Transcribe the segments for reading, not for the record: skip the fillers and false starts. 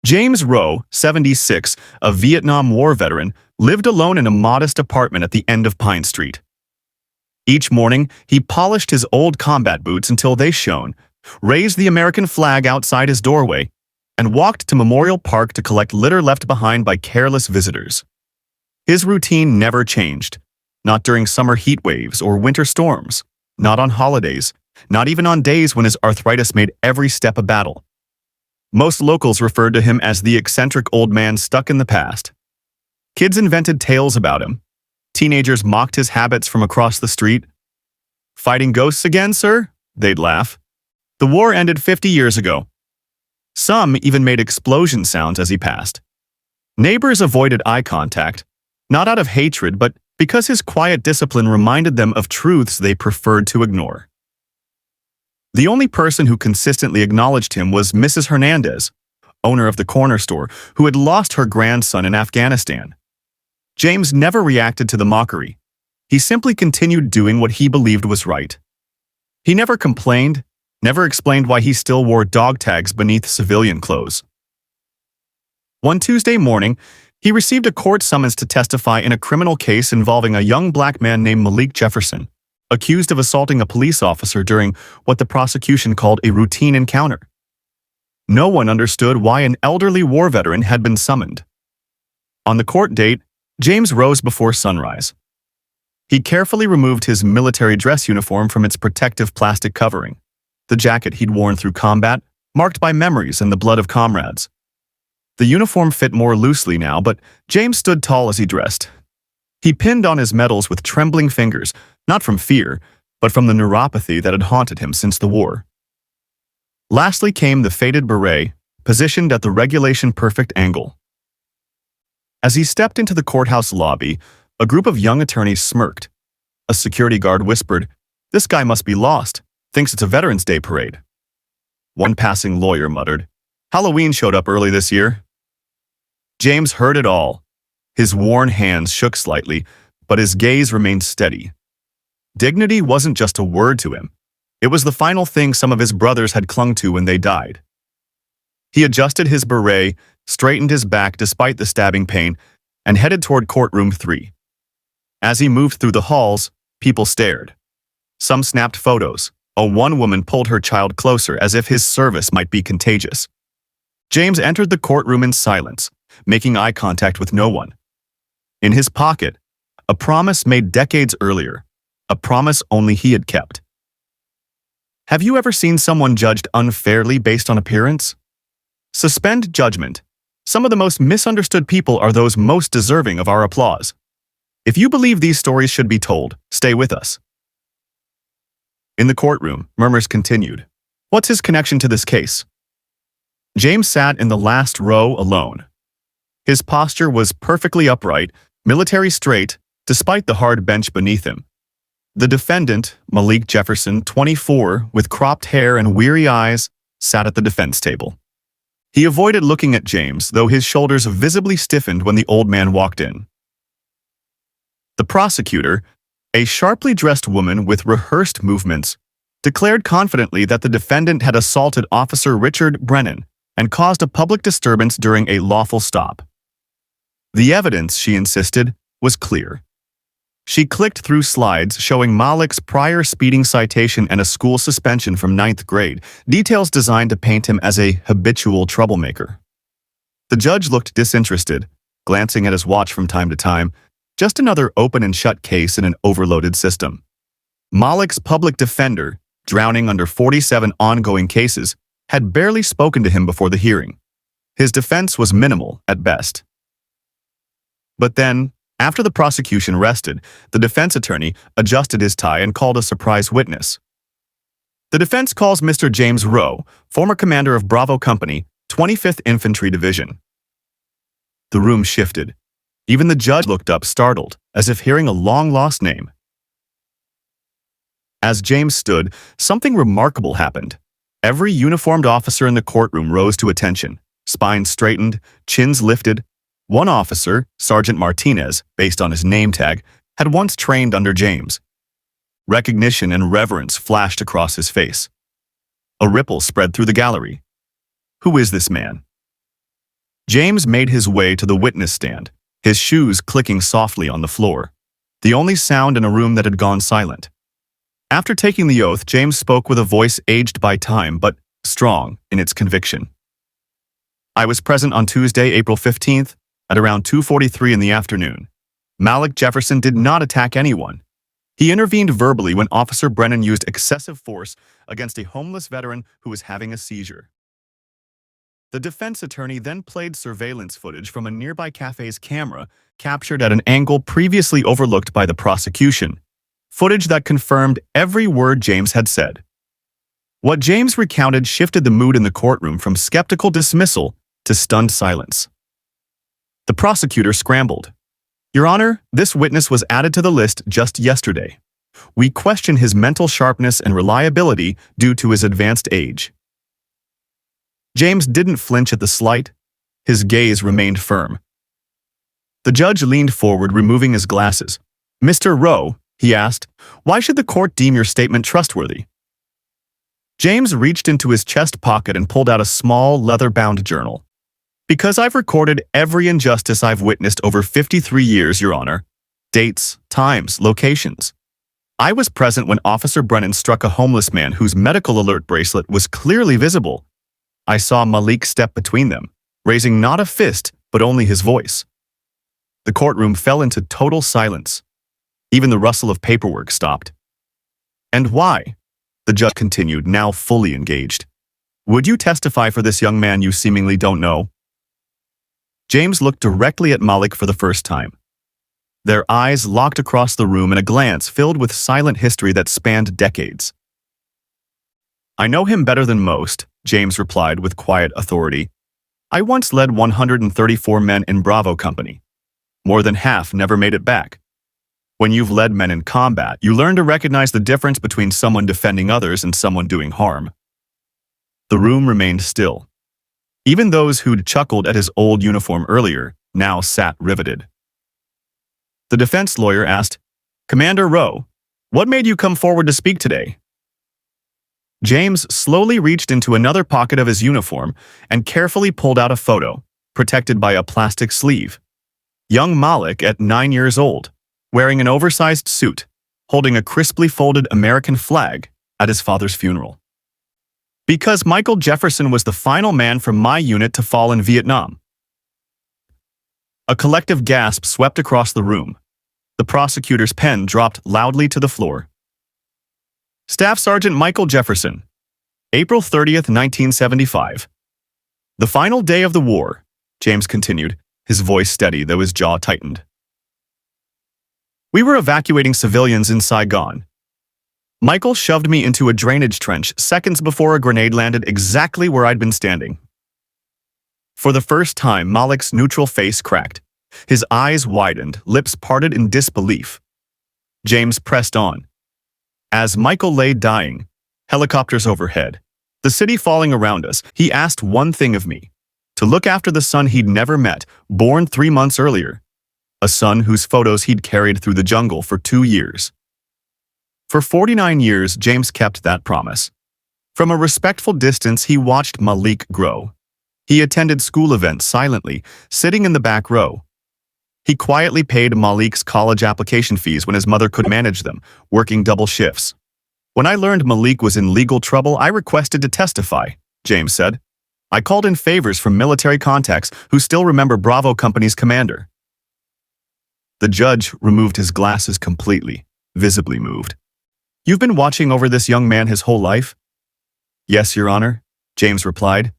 James Rowe, 76, a Vietnam War veteran, lived alone in a modest apartment at the end of Pine Street. Each morning, he polished his old combat boots until they shone, raised the American flag outside his doorway, and walked to Memorial Park to collect litter left behind by careless visitors. His routine never changed, not during summer heat waves or winter storms, not on holidays, not even on days when his arthritis made every step a battle. Most locals referred to him as the eccentric old man stuck in the past. Kids invented tales about him. Teenagers mocked his habits from across the street. "Fighting ghosts again, sir?" they'd laugh. "The war ended 50 years ago." Some even made explosion sounds as he passed. Neighbors avoided eye contact, not out of hatred, but because his quiet discipline reminded them of truths they preferred to ignore. The only person who consistently acknowledged him was Mrs. Hernandez, owner of the corner store, who had lost her grandson in Afghanistan. James never reacted to the mockery. He simply continued doing what he believed was right. He never complained, never explained why he still wore dog tags beneath civilian clothes. One Tuesday morning, he received a court summons to testify in a criminal case involving a young black man named Malik Jefferson, accused of assaulting a police officer during what the prosecution called a routine encounter. No one understood why an elderly war veteran had been summoned. On the court date, James rose before sunrise. He carefully removed his military dress uniform from its protective plastic covering, the jacket he'd worn through combat, marked by memories and the blood of comrades. The uniform fit more loosely now, but James stood tall as he dressed. He pinned on his medals with trembling fingers, not from fear, but from the neuropathy that had haunted him since the war. Lastly came the faded beret, positioned at the regulation-perfect angle. As he stepped into the courthouse lobby, a group of young attorneys smirked. A security guard whispered, "This guy must be lost, thinks it's a Veterans Day parade." One passing lawyer muttered, "Halloween showed up early this year." James heard it all. His worn hands shook slightly, but his gaze remained steady. Dignity wasn't just a word to him. It was the final thing some of his brothers had clung to when they died. He adjusted his beret, straightened his back despite the stabbing pain, and headed toward courtroom 3. As he moved through the halls, people stared. Some snapped photos. One woman pulled her child closer as if his service might be contagious. James entered the courtroom in silence, making eye contact with no one. In his pocket, a promise made decades earlier, a promise only he had kept. Have you ever seen someone judged unfairly based on appearance? Suspend judgment. Some of the most misunderstood people are those most deserving of our applause. If you believe these stories should be told, stay with us. In the courtroom, murmurs continued. What's his connection to this case? James sat in the last row alone. His posture was perfectly upright, military straight, despite the hard bench beneath him. The defendant, Malik Jefferson, 24, with cropped hair and weary eyes, sat at the defense table. He avoided looking at James, though his shoulders visibly stiffened when the old man walked in. The prosecutor, a sharply dressed woman with rehearsed movements, declared confidently that the defendant had assaulted Officer Richard Brennan and caused a public disturbance during a lawful stop. The evidence, she insisted, was clear. She clicked through slides showing Malik's prior speeding citation and a school suspension from 9th grade, details designed to paint him as a habitual troublemaker. The judge looked disinterested, glancing at his watch from time to time, just another open and shut case in an overloaded system. Malik's public defender, drowning under 47 ongoing cases, had barely spoken to him before the hearing. His defense was minimal at best. But then, after the prosecution rested, the defense attorney adjusted his tie and called a surprise witness. The defense calls Mr. James Rowe, former commander of Bravo Company, 25th Infantry Division. The room shifted. Even the judge looked up startled, as if hearing a long-lost name. As James stood, something remarkable happened. Every uniformed officer in the courtroom rose to attention, spines straightened, chins lifted. One officer, Sergeant Martinez, based on his name tag, had once trained under James. Recognition and reverence flashed across his face. A ripple spread through the gallery. Who is this man? James made his way to the witness stand, his shoes clicking softly on the floor, the only sound in a room that had gone silent. After taking the oath, James spoke with a voice aged by time but strong in its conviction. I was present on Tuesday, April 15th, at around 2:43 in the afternoon. Malik Jefferson did not attack anyone. He intervened verbally when Officer Brennan used excessive force against a homeless veteran who was having a seizure. The defense attorney then played surveillance footage from a nearby cafe's camera captured at an angle previously overlooked by the prosecution, footage that confirmed every word James had said. What James recounted shifted the mood in the courtroom from skeptical dismissal to stunned silence. The prosecutor scrambled. Your Honor, this witness was added to the list just yesterday. We question his mental sharpness and reliability due to his advanced age. James didn't flinch at the slight. His gaze remained firm. The judge leaned forward, removing his glasses. Mr. Rowe, he asked, why should the court deem your statement trustworthy? James reached into his chest pocket and pulled out a small, leather-bound journal. Because I've recorded every injustice I've witnessed over 53 years, Your Honor. Dates, times, locations. I was present when Officer Brennan struck a homeless man whose medical alert bracelet was clearly visible. I saw Malik step between them, raising not a fist, but only his voice. The courtroom fell into total silence. Even the rustle of paperwork stopped. And why? The judge continued, now fully engaged. Would you testify for this young man you seemingly don't know? James looked directly at Malik for the first time. Their eyes locked across the room in a glance filled with silent history that spanned decades. I know him better than most, James replied with quiet authority. I once led 134 men in Bravo Company. More than half never made it back. When you've led men in combat, you learn to recognize the difference between someone defending others and someone doing harm. The room remained still. Even those who'd chuckled at his old uniform earlier now sat riveted. The defense lawyer asked, Commander Rowe, what made you come forward to speak today? James slowly reached into another pocket of his uniform and carefully pulled out a photo, protected by a plastic sleeve. Young Malik at 9 years old, wearing an oversized suit, holding a crisply folded American flag at his father's funeral. Because Michael Jefferson was the final man from my unit to fall in Vietnam. A collective gasp swept across the room. The prosecutor's pen dropped loudly to the floor. Staff Sergeant Michael Jefferson, April 30th, 1975. The final day of the war, James continued, his voice steady though his jaw tightened. We were evacuating civilians in Saigon. Michael shoved me into a drainage trench seconds before a grenade landed exactly where I'd been standing. For the first time, Malik's neutral face cracked. His eyes widened, lips parted in disbelief. James pressed on. As Michael lay dying, helicopters overhead, the city falling around us, he asked one thing of me, to look after the son he'd never met, born 3 months earlier, a son whose photos he'd carried through the jungle for 2 years. For 49 years, James kept that promise. From a respectful distance, he watched Malik grow. He attended school events silently, sitting in the back row. He quietly paid Malik's college application fees when his mother could manage them, working double shifts. When I learned Malik was in legal trouble, I requested to testify, James said. I called in favors from military contacts who still remember Bravo Company's commander. The judge removed his glasses completely, visibly moved. You've been watching over this young man his whole life? Yes, Your Honor, James replied.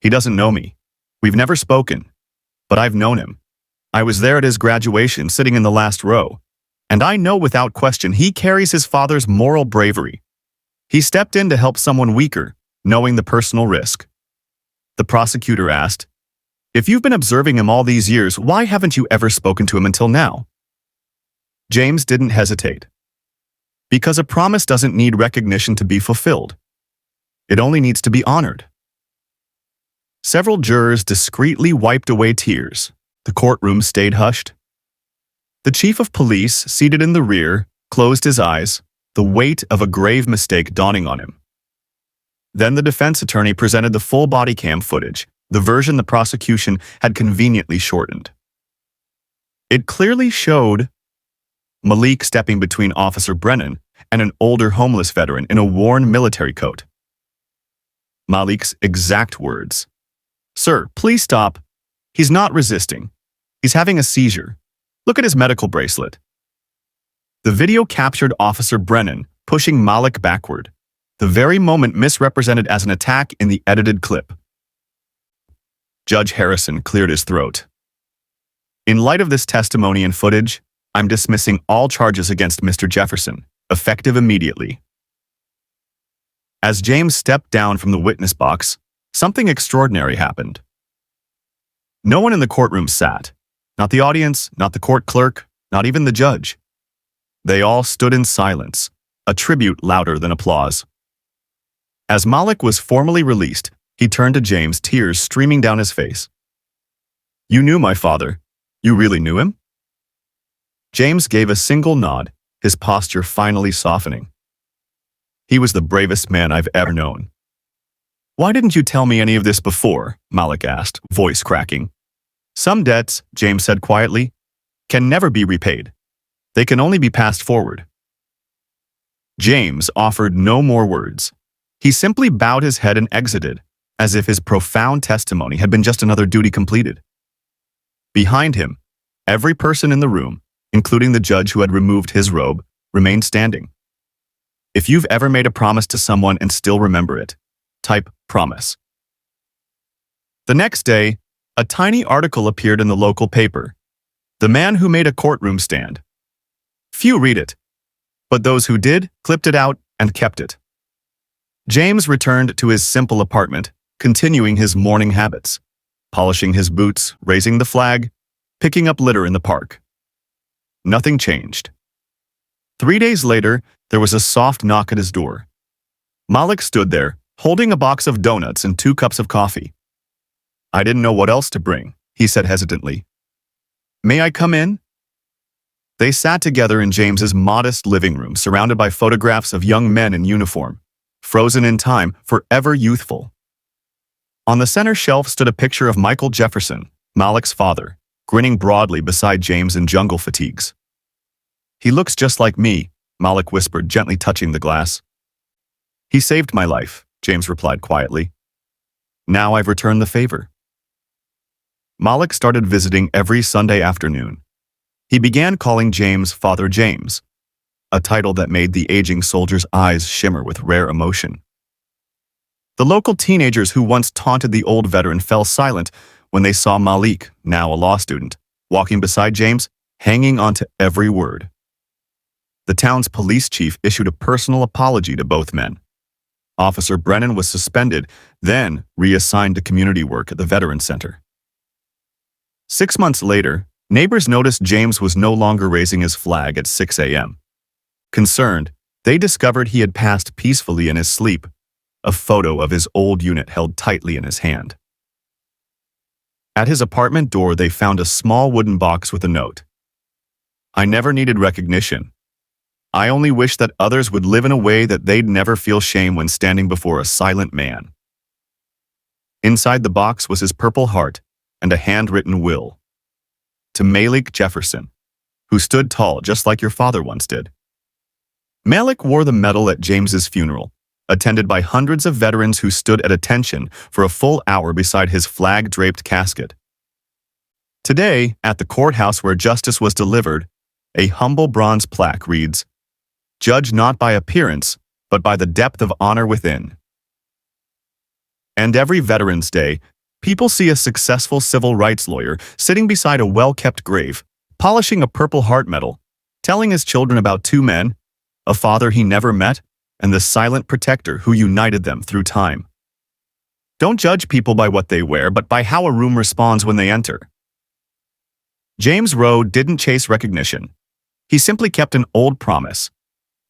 He doesn't know me. We've never spoken, but I've known him. I was there at his graduation, sitting in the last row, and I know without question he carries his father's moral bravery. He stepped in to help someone weaker, knowing the personal risk. The prosecutor asked, if you've been observing him all these years, why haven't you ever spoken to him until now? James didn't hesitate. Because a promise doesn't need recognition to be fulfilled. It only needs to be honored. Several jurors discreetly wiped away tears. The courtroom stayed hushed. The chief of police, seated in the rear, closed his eyes, the weight of a grave mistake dawning on him. Then the defense attorney presented the full body cam footage, the version the prosecution had conveniently shortened. It clearly showed Malik stepping between Officer Brennan and an older homeless veteran in a worn military coat. Malik's exact words: "Sir, please stop. He's not resisting. He's having a seizure. Look at his medical bracelet." The video captured Officer Brennan pushing Malik backward, the very moment misrepresented as an attack in the edited clip. Judge Harrison cleared his throat. "In light of this testimony and footage, I'm dismissing all charges against Mr. Jefferson, effective immediately." As James stepped down from the witness box, something extraordinary happened. No one in the courtroom sat. Not the audience, not the court clerk, not even the judge. They all stood in silence, a tribute louder than applause. As Malik was formally released, he turned to James, tears streaming down his face. "You knew my father. You really knew him?" James gave a single nod, his posture finally softening. "He was the bravest man I've ever known." "Why didn't you tell me any of this before?" Malik asked, voice cracking. "Some debts," James said quietly, "can never be repaid. They can only be passed forward." James offered no more words. He simply bowed his head and exited, as if his profound testimony had been just another duty completed. Behind him, every person in the room, including the judge who had removed his robe, remained standing. If you've ever made a promise to someone and still remember it, type promise. The next day, a tiny article appeared in the local paper. "The man who made a courtroom stand." Few read it, but those who did clipped it out and kept it. James returned to his simple apartment, continuing his morning habits, polishing his boots, raising the flag, picking up litter in the park. Nothing changed. 3 days later, there was a soft knock at his door. Malik stood there, holding a box of donuts and 2 cups of coffee. "I didn't know what else to bring," he said hesitantly. "May I come in?" They sat together in James's modest living room, surrounded by photographs of young men in uniform, frozen in time, forever youthful. On the center shelf stood a picture of Michael Jefferson, Malik's father, grinning broadly beside James in jungle fatigues. "He looks just like me," Malik whispered, gently touching the glass. "He saved my life," James replied quietly. "Now I've returned the favor." Malik started visiting every Sunday afternoon. He began calling James Father James, a title that made the aging soldier's eyes shimmer with rare emotion. The local teenagers who once taunted the old veteran fell silent when they saw Malik, now a law student, walking beside James, hanging on to every word. The town's police chief issued a personal apology to both men. Officer Brennan was suspended, then reassigned to community work at the Veterans Center. 6 months later, neighbors noticed James was no longer raising his flag at 6 a.m. Concerned, they discovered he had passed peacefully in his sleep, a photo of his old unit held tightly in his hand. At his apartment door, they found a small wooden box with a note. "I never needed recognition. I only wish that others would live in a way that they'd never feel shame when standing before a silent man." Inside the box was his Purple Heart and a handwritten will. "To Malik Jefferson, who stood tall just like your father once did." Malik wore the medal at James's funeral, attended by hundreds of veterans who stood at attention for a full hour beside his flag-draped casket. Today, at the courthouse where justice was delivered, a humble bronze plaque reads, "Judge not by appearance, but by the depth of honor within." And every Veterans Day, people see a successful civil rights lawyer sitting beside a well-kept grave, polishing a Purple Heart medal, telling his children about 2 men, a father he never met, and the silent protector who united them through time. Don't judge people by what they wear, but by how a room responds when they enter. James Rowe didn't chase recognition. He simply kept an old promise,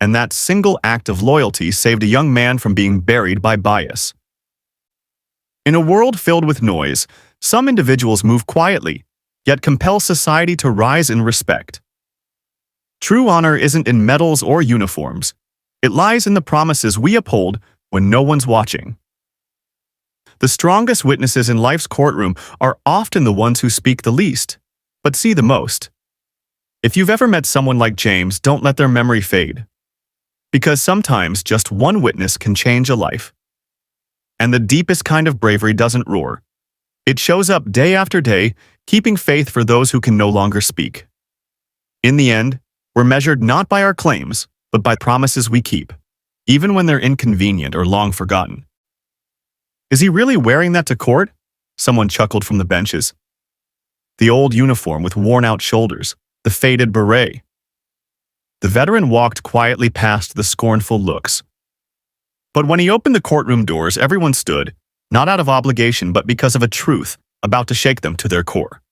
and that single act of loyalty saved a young man from being buried by bias. In a world filled with noise, some individuals move quietly, yet compel society to rise in respect. True honor isn't in medals or uniforms. It lies in the promises we uphold when no one's watching. The strongest witnesses in life's courtroom are often the ones who speak the least, but see the most. If you've ever met someone like James, don't let their memory fade. Because sometimes just one witness can change a life. And the deepest kind of bravery doesn't roar. It shows up day after day, keeping faith for those who can no longer speak. In the end, we're measured not by our claims, but by promises we keep, even when they're inconvenient or long forgotten. Is he really wearing that to court? Someone chuckled from the benches. The old uniform with worn-out shoulders, the faded beret. The veteran walked quietly past the scornful looks. But when he opened the courtroom doors, everyone stood, not out of obligation but because of a truth about to shake them to their core.